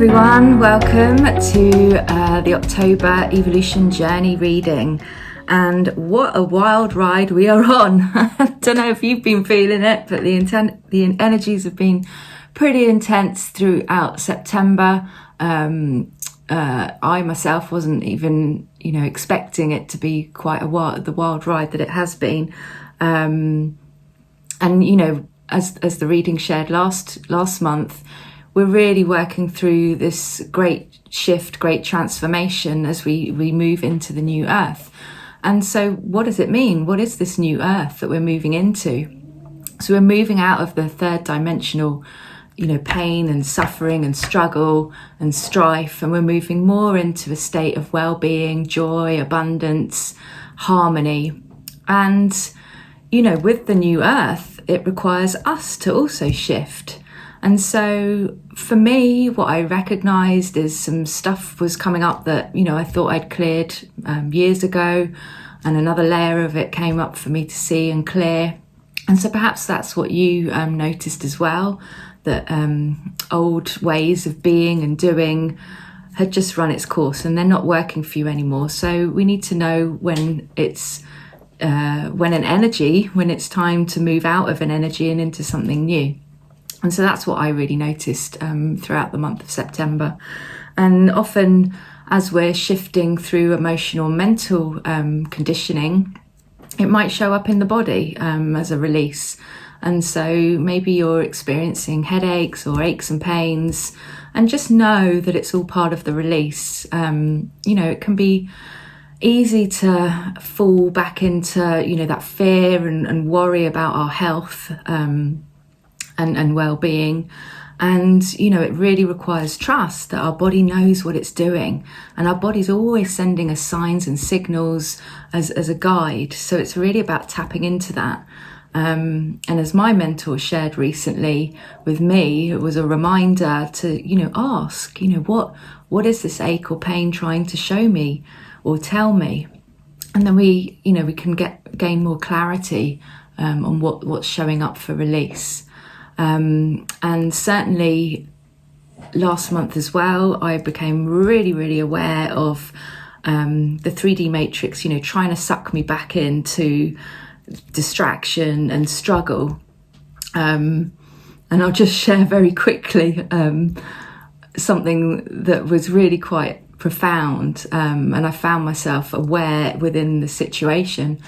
everyone, welcome to the October Evolution Journey reading, and what a wild ride we are on. I don't know if you've been feeling it, but the energies have been pretty intense throughout September. I myself wasn't even expecting it to be quite the wild ride that it has been, and as the reading shared last month, we're really working through this great shift, great transformation as we move into the new earth. And so what does it mean? What is this new earth that we're moving into? So we're moving out of the third dimensional, pain and suffering and struggle and strife, and we're moving more into a state of well-being, joy, abundance, harmony. And, with the new earth, it requires us to also shift. And so for me, what I recognised is some stuff was coming up that, I thought I'd cleared years ago, and another layer of it came up for me to see and clear. And so perhaps that's what you noticed as well, that old ways of being and doing had just run its course and they're not working for you anymore. So we need to know when it's when it's time to move out of an energy and into something new. And so that's what I really noticed throughout the month of September. And often as we're shifting through emotional, mental conditioning, it might show up in the body as a release. And so maybe you're experiencing headaches or aches and pains, and just know that it's all part of the release. It can be easy to fall back into, that fear and worry about our health and well-being. And it really requires trust that our body knows what it's doing, and our body's always sending us signs and signals as a guide. So it's really about tapping into that. And as my mentor shared recently with me, it was a reminder to ask what is this ache or pain trying to show me or tell me. And then we can gain more clarity on what's showing up for release. And certainly last month as well, I became really, really aware of the 3D matrix, trying to suck me back into distraction and struggle. And I'll just share very quickly something that was really quite profound, and I found myself aware within the situation.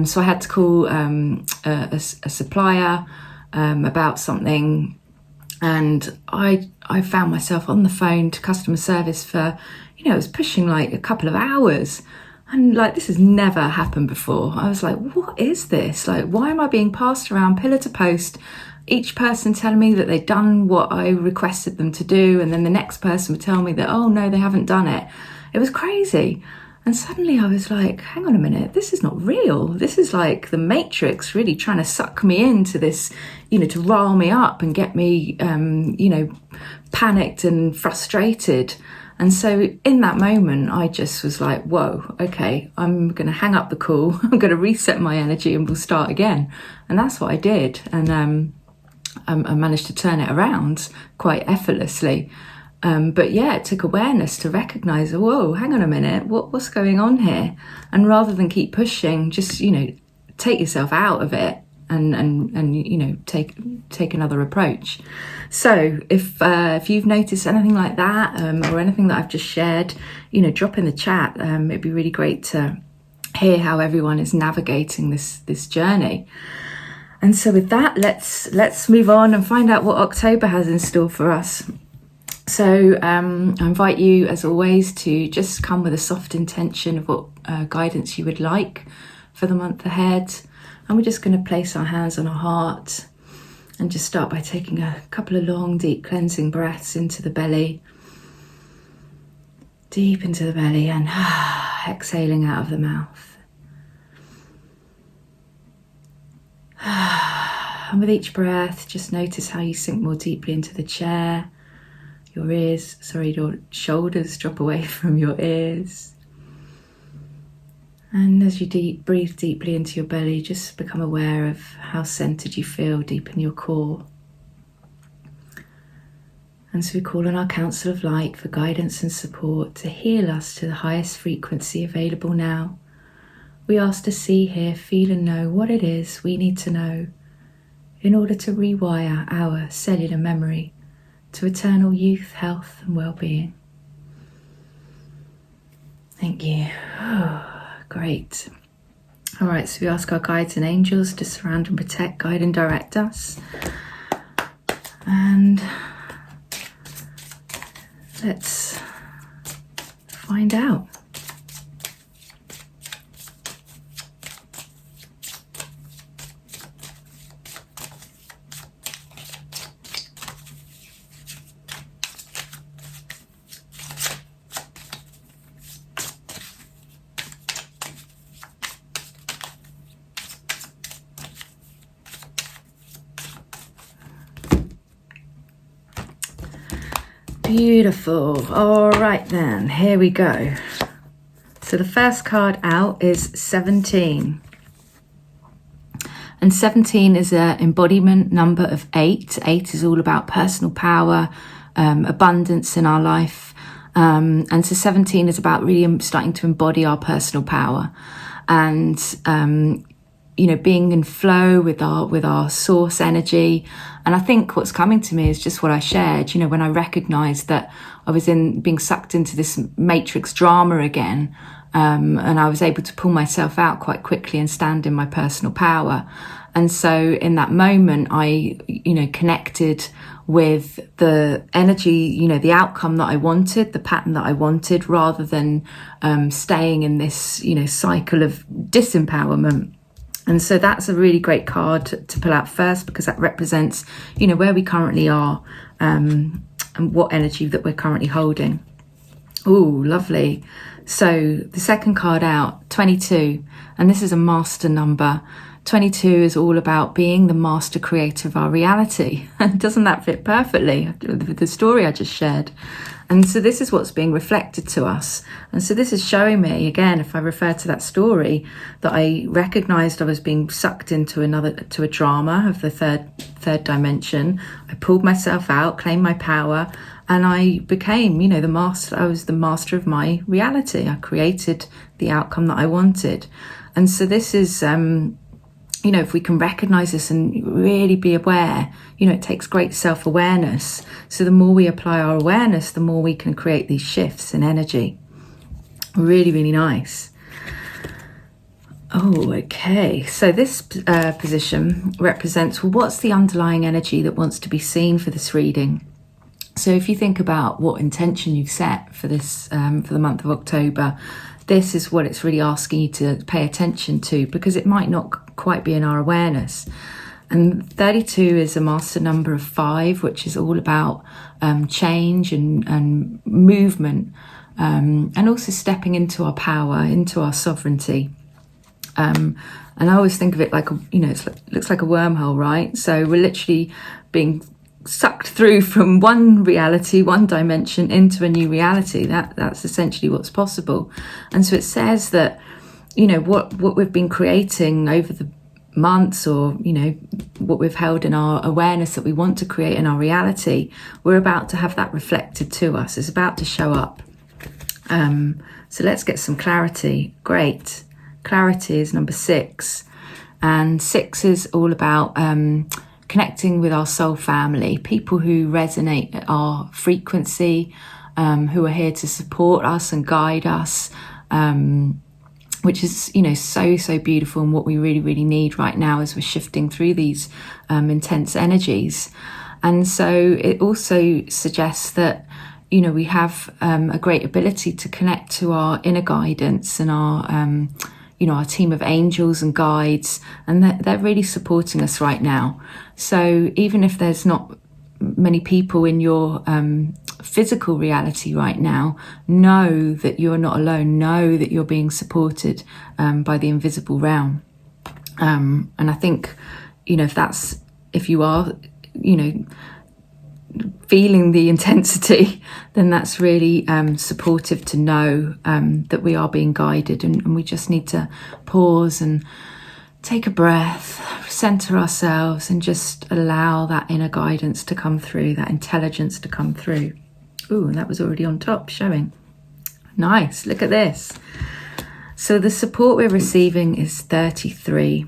So I had to call a supplier about something, and I found myself on the phone to customer service for it was pushing like a couple of hours, and this has never happened before. I was like, what is this? Why am I being passed around pillar to post, each person telling me that they'd done what I requested them to do, and then the next person would tell me that, oh no, they haven't done it. It was crazy. And suddenly I was like, hang on a minute, this is not real. This is like the Matrix really trying to suck me into this, to rile me up and get me, panicked and frustrated. And so in that moment, I just was like, whoa, okay, I'm going to hang up the call. I'm going to reset my energy and we'll start again. And that's what I did. And I managed to turn it around quite effortlessly. But yeah, it took awareness to recognize, whoa, hang on a minute, what's going on here? And rather than keep pushing, just, take yourself out of it and take another approach. So if you've noticed anything like that, or anything that I've just shared, drop in the chat. It'd be really great to hear how everyone is navigating this journey. And so with that, let's move on and find out what October has in store for us. So I invite you, as always, to just come with a soft intention of what guidance you would like for the month ahead. And we're just going to place our hands on our heart and just start by taking a couple of long, deep cleansing breaths into the belly. Deep into the belly, and exhaling out of the mouth. And with each breath, just notice how you sink more deeply into the chair. Your shoulders drop away from your ears. And as you breathe deeply into your belly, just become aware of how centered you feel deep in your core. And so we call on our Council of Light for guidance and support to heal us to the highest frequency available now. We ask to see, hear, feel and know what it is we need to know in order to rewire our cellular memory to eternal youth, health and well-being. Thank you. Great. All right, so we ask our guides and angels to surround and protect, guide and direct us. And let's find out. Beautiful. All right then, here we go. So the first card out is 17. And 17 is an embodiment number of 8. 8 is all about personal power, abundance in our life. And so 17 is about really starting to embody our personal power and, being in flow with our source energy. And I think what's coming to me is just what I shared, when I recognized that I was being sucked into this matrix drama again. And I was able to pull myself out quite quickly and stand in my personal power. And so in that moment, I, connected with the energy, the outcome that I wanted, the pattern that I wanted, rather than staying in this, cycle of disempowerment. And so that's a really great card to pull out first, because that represents, where we currently are and what energy that we're currently holding. Ooh, lovely. So the second card out, 22, and this is a master number. 22 is all about being the master creator of our reality. And doesn't that fit perfectly with the story I just shared? And so this is what's being reflected to us. And so this is showing me, again, if I refer to that story, that I recognized I was being sucked into a drama of the third dimension. I pulled myself out, claimed my power, and I became, the master. I was the master of my reality. I created the outcome that I wanted. And so this is, if we can recognize this and really be aware, it takes great self-awareness. So the more we apply our awareness, the more we can create these shifts in energy. Really, really nice. Oh, okay. So this position represents, what's the underlying energy that wants to be seen for this reading? So if you think about what intention you've set for this, for the month of October, this is what it's really asking you to pay attention to, because it might not quite be in our awareness. And 32 is a master number of 5, which is all about change and movement, and also stepping into our power, into our sovereignty. And I always think of it like, it looks like a wormhole, right? So we're literally being sucked through from one reality, one dimension, into a new reality. That's essentially what's possible. And so it says that, what we've been creating over the months, or what we've held in our awareness that we want to create in our reality, we're about to have that reflected to us. It's about to show up. So let's get some clarity. Great. Clarity is number 6, and 6 is all about connecting with our soul family, people who resonate at our frequency, who are here to support us and guide us, which is, so beautiful, and what we really, really need right now as we're shifting through these intense energies. And so it also suggests that, we have a great ability to connect to our inner guidance and our, our team of angels and guides, and they're really supporting us right now. So even if there's not many people in your physical reality right now, know that you're not alone. Know that you're being supported by the invisible realm. And I think, if you are, feeling the intensity, then that's really supportive to know that we are being guided, and we just need to pause and take a breath, center ourselves, and just allow that inner guidance to come through, that intelligence to come through. Ooh, and that was already on top showing. Nice, look at this. So the support we're receiving is 33.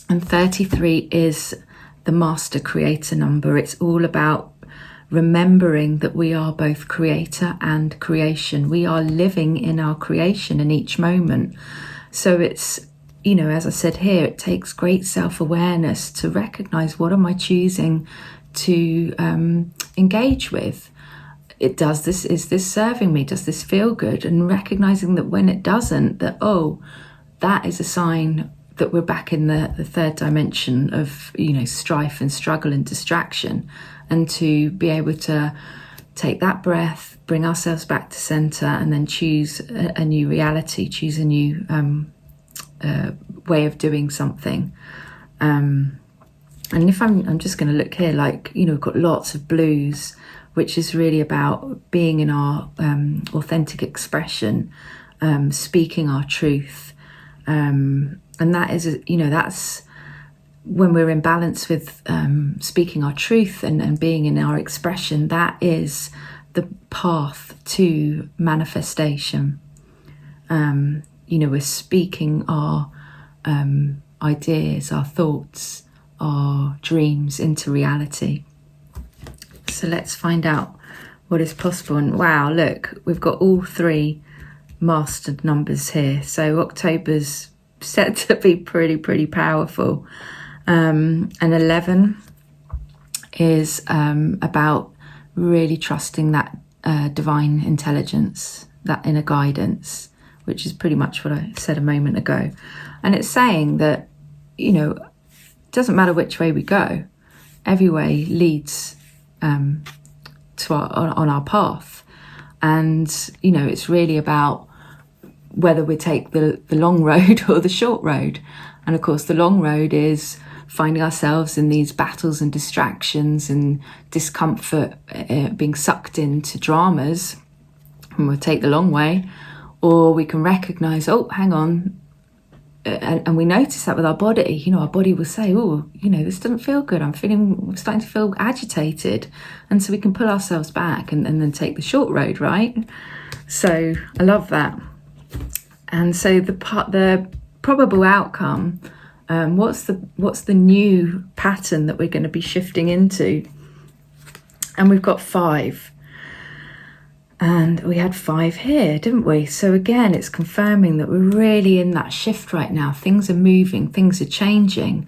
And 33 is the master creator number. It's all about remembering that we are both creator and creation. We are living in our creation in each moment. So it's, you know, as I said here, it takes great self-awareness to recognize, what am I choosing to engage with? Is this serving me? Does this feel good? And recognizing that when it doesn't, that, oh, that is a sign that we're back in the third dimension of, you know, strife and struggle and distraction. And to be able to take that breath, bring ourselves back to center, and then choose a new reality, choose a new way of doing something. And if I'm just going to look here, like, you know, we've got lots of blues, which is really about being in our authentic expression, speaking our truth. And that is, you know, that's when we're in balance with speaking our truth and being in our expression. That is the path to manifestation. You know, we're speaking our ideas, our thoughts, our dreams into reality. So let's find out what is possible. And wow, look, we've got all three mastered numbers here. So October's set to be pretty powerful. And 11 is about really trusting that divine intelligence, that inner guidance, which is pretty much what I said a moment ago. And it's saying that, you know, it doesn't matter which way we go, every way leads to on our path. And, you know, it's really about whether we take the long road or the short road. And of course, the long road is finding ourselves in these battles and distractions and discomfort, being sucked into dramas, and we'll take the long way. Or we can recognize, oh, hang on, and we notice that with our body. You know, our body will say, oh, you know, this doesn't feel good, I'm starting to feel agitated. And so we can pull ourselves back and then take the short road, right? So I love that. And so the probable outcome, what's the new pattern that we're going to be shifting into? And we've got 5. And we had 5 here, didn't we? So again, it's confirming that we're really in that shift right now. Things are moving, things are changing.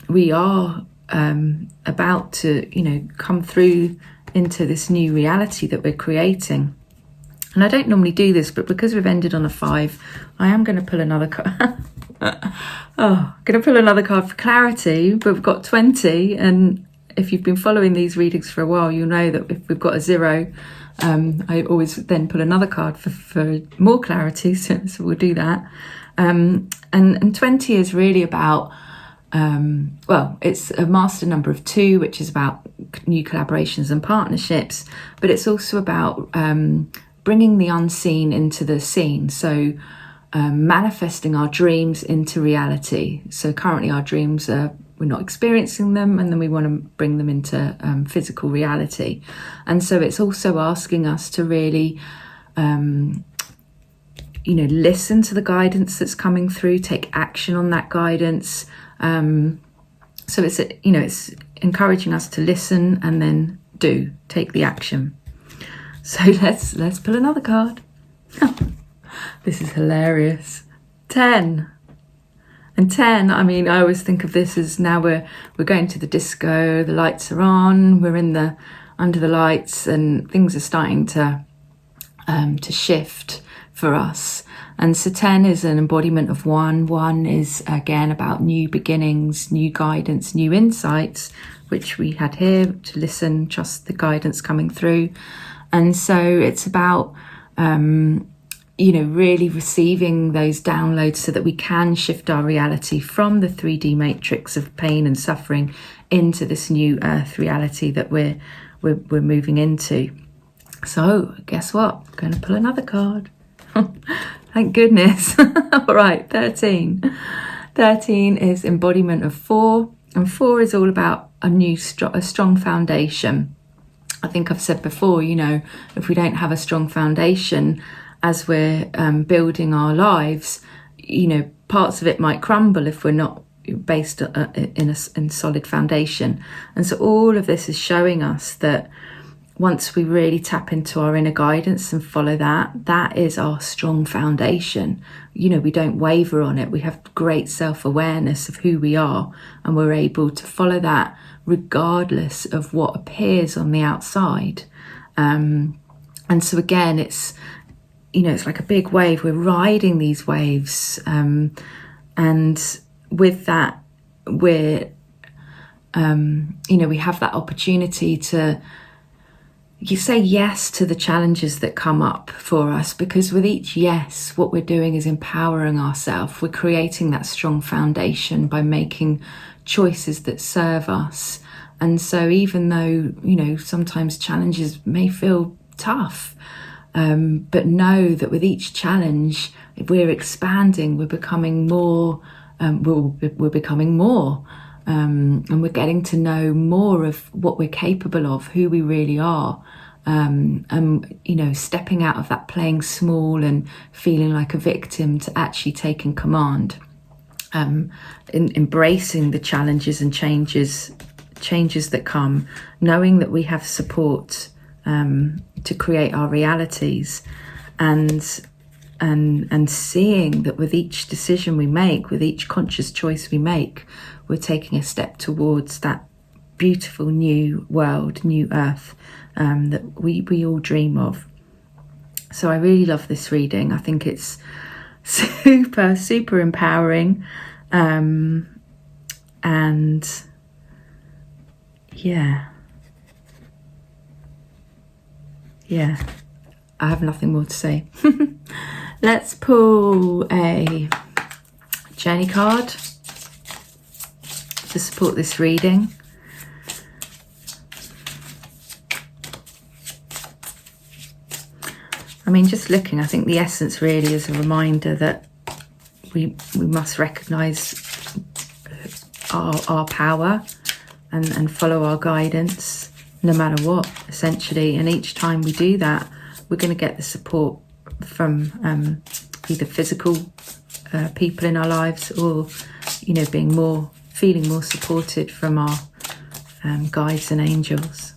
We are about to, you know, come through into this new reality that we're creating. And I don't normally do this, but because we've ended on a 5, I am going to pull another card. I'm going to pull another card for clarity, but we've got 20. And if you've been following these readings for a while, you'll know that if we've got a 0, I always then pull another card for more clarity. So we'll do that. And 20 is really about, it's a master number of 2, which is about new collaborations and partnerships, but it's also about bringing the unseen into the seen. So manifesting our dreams into reality. So currently our dreams we're not experiencing them, and then we want to bring them into physical reality. And so it's also asking us to really, listen to the guidance that's coming through, take action on that guidance. So it's encouraging us to listen and then take the action. So let's pull another card. This is hilarious. 10. And 10, I mean, I always think of this as now we're going to the disco, the lights are on, we're under the lights, and things are starting to shift for us. And so 10 is an embodiment of 1. 1 is again about new beginnings, new guidance, new insights, which we had here, to listen, trust the guidance coming through. And so it's about really receiving those downloads so that we can shift our reality from the 3D matrix of pain and suffering into this new earth reality that we're moving into. So guess what? I'm going to pull another card. Thank goodness. All right, 13. 13 is embodiment of 4, and 4 is all about a strong foundation. I think I've said before, if we don't have a strong foundation as we're building our lives, parts of it might crumble if we're not based in solid foundation. And so all of this is showing us that once we really tap into our inner guidance and follow that is our strong foundation. We don't waver on it. We have great self-awareness of who we are, and we're able to follow that regardless of what appears on the outside. And so again, it's like a big wave. We're riding these waves, and with that, we're we have that opportunity to say yes to the challenges that come up for us, because with each yes, what we're doing is empowering ourselves. We're creating that strong foundation by making choices that serve us. And so even though, sometimes challenges may feel tough, but know that with each challenge, we're expanding, we're becoming more, and we're getting to know more of what we're capable of, who we really are. Stepping out of that playing small and feeling like a victim to actually taking command, embracing the challenges and changes that come, knowing that we have support to create our realities, and seeing that with each decision we make, with each conscious choice we make, we're taking a step towards that beautiful new world, new earth that we all dream of. So I really love this reading. I think it's super, super empowering. And yeah, I have nothing more to say. Let's pull a journey card to support this reading. Just looking, I think the essence really is a reminder that we must recognise our power and follow our guidance no matter what, essentially. And each time we do that, we're going to get the support from either physical people in our lives, or feeling more supported from our guides and angels.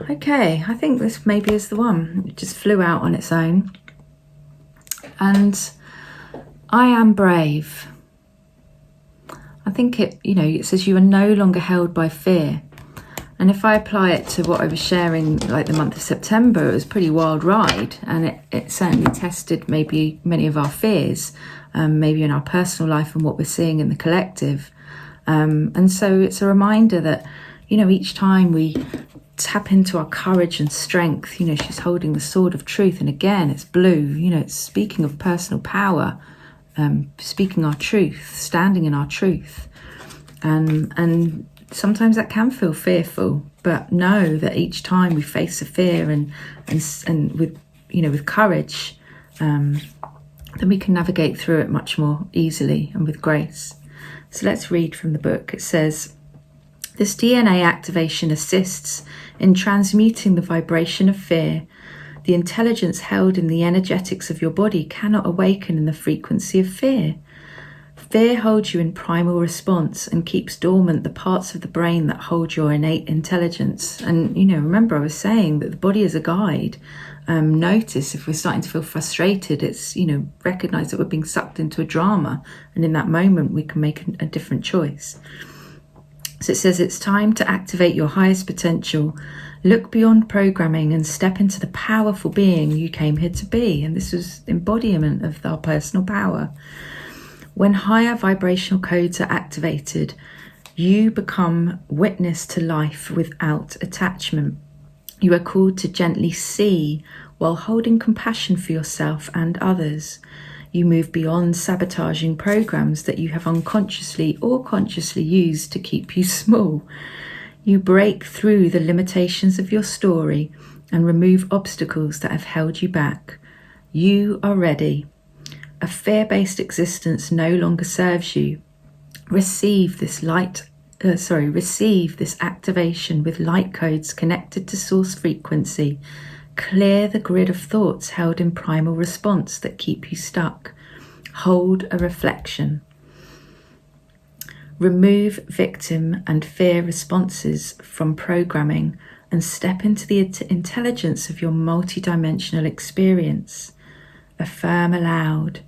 Okay, I think this maybe is the one. It just flew out on its own. And I am brave. I think it says you are no longer held by fear. And if I apply it to what I was sharing, like the month of September, it was a pretty wild ride, and it certainly tested maybe many of our fears, maybe in our personal life and what we're seeing in the collective. And so it's a reminder that, each time we tap into our courage and strength, she's holding the sword of truth, and again it's blue, it's speaking of personal power, speaking our truth, standing in our truth, and sometimes that can feel fearful, but know that each time we face a fear and with courage, then we can navigate through it much more easily and with grace. So let's read from the book. It says, this DNA activation assists in transmuting the vibration of fear. The intelligence held in the energetics of your body cannot awaken in the frequency of fear. Fear holds you in primal response and keeps dormant the parts of the brain that hold your innate intelligence. And, remember I was saying that the body is a guide. Notice if we're starting to feel frustrated, it's, recognize that we're being sucked into a drama. And in that moment, we can make a different choice. So it says it's time to activate your highest potential. Look beyond programming and step into the powerful being you came here to be. And this was embodiment of our personal power. When higher vibrational codes are activated, you become witness to life without attachment. You are called to gently see while holding compassion for yourself and others. You move beyond sabotaging programs that you have unconsciously or consciously used to keep you small. You break through the limitations of your story and remove obstacles that have held you back. You are ready. A fear-based existence no longer serves you. Receive this activation with light codes connected to source frequency. Clear the grid of thoughts held in primal response that keep you stuck. Hold a reflection. Remove victim and fear responses from programming and step into the intelligence of your multidimensional experience. Affirm aloud,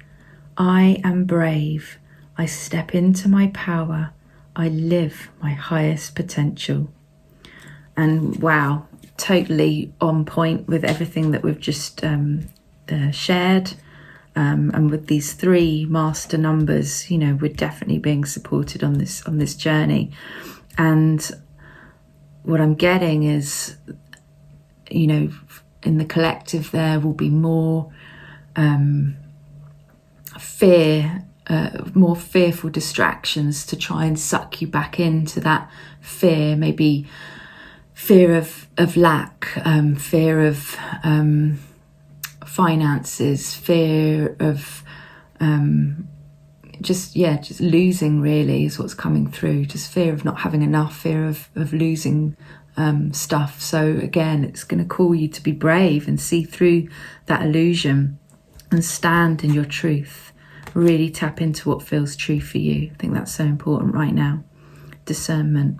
I am brave. I step into my power. I live my highest potential. And wow, totally on point with everything that we've just shared. And with these 3 master numbers, you know, we're definitely being supported on this journey. And what I'm getting is, you know, in the collective there will be more more fearful distractions to try and suck you back into that fear, maybe fear of lack, fear of finances, fear of just losing really is what's coming through. Just fear of not having enough, fear of losing stuff. So again, it's going to call you to be brave and see through that illusion and stand in your truth. Really tap into what feels true for you. I think that's so important right now. Discernment.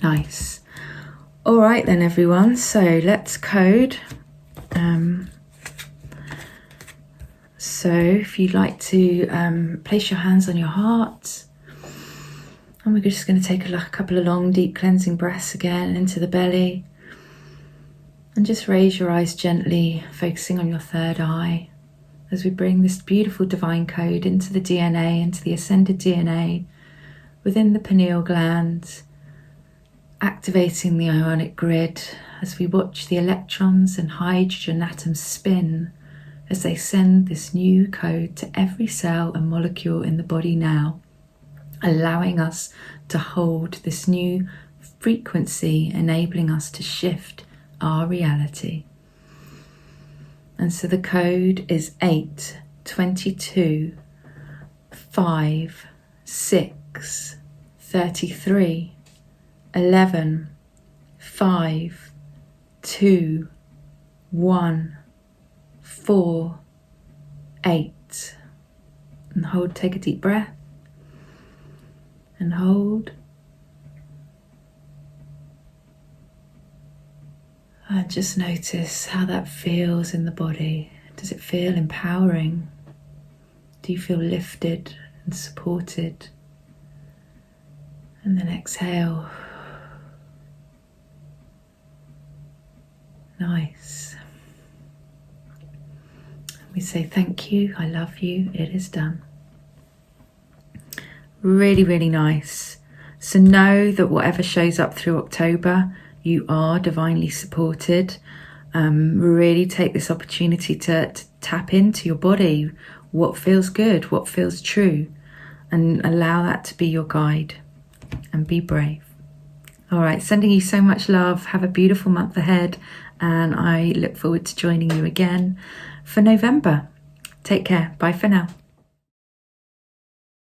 Nice. All right then, everyone. So let's code. So if you'd like to place your hands on your heart, and we're just going to take a couple of long, deep cleansing breaths again into the belly, and just raise your eyes gently, focusing on your third eye as we bring this beautiful divine code into the DNA, into the ascended DNA within the pineal gland, activating the ionic grid as we watch the electrons and hydrogen atoms spin as they send this new code to every cell and molecule in the body now, allowing us to hold this new frequency, enabling us to shift our reality. And so the code is 8, 22, 5, 6, 33, 11, 5, 2, 1, 4, 8. And hold, take a deep breath. And hold. And just notice how that feels in the body. Does it feel empowering? Do you feel lifted and supported? And then exhale. Nice. We say thank you, I love you, it is done. Really, really nice. So know that whatever shows up through October, you are divinely supported. Really take this opportunity to tap into your body, what feels good, what feels true, and allow that to be your guide, and be brave. All right, sending you so much love. Have a beautiful month ahead, and I look forward to joining you again for November. Take care. Bye for now.